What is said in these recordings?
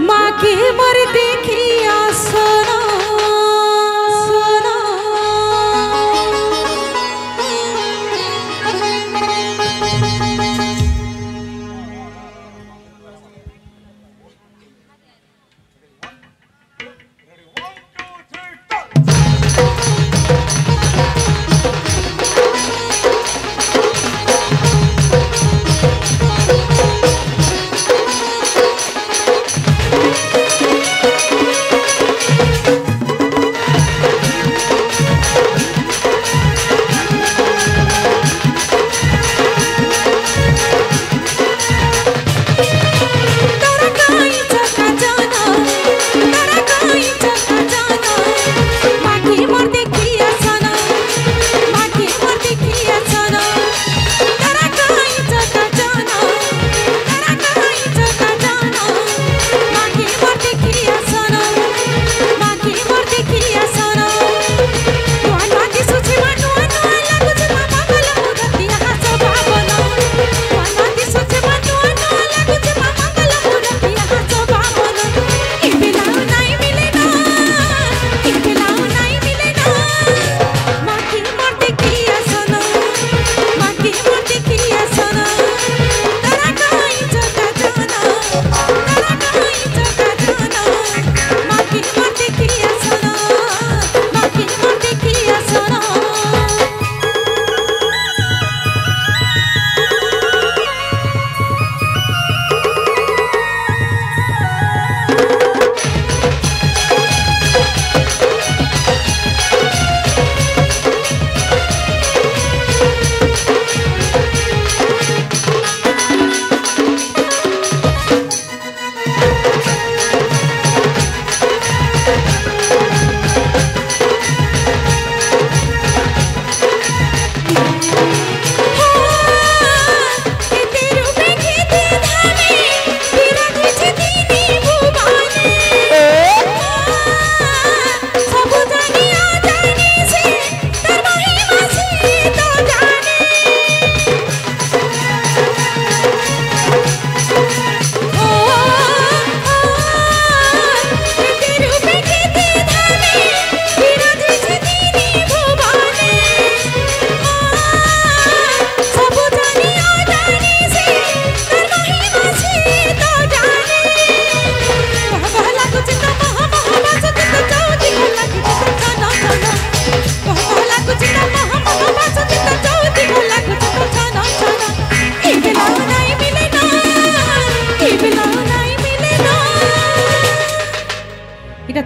माँ के मर देखिया सोना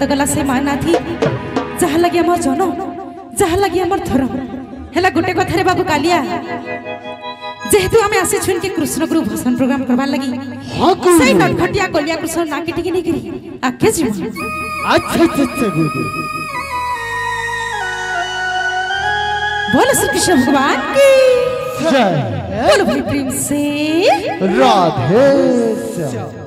तो गला से माना थी जहा लगी आम जन जहा लगी आम धर्म है गोटे कथारे बाबू कालिया जेहेतु आम आसी छुन के कृष्ण गुरु भजन प्रोग्राम करवार लगी सही नटखटिया कलिया कृष्ण नाके टिके नहीं करी आके जी अच्छा अच्छा अच्छा बोलो श्री कृष्ण भगवान की जय बोलो भाई प्रेम से राधे श्याम।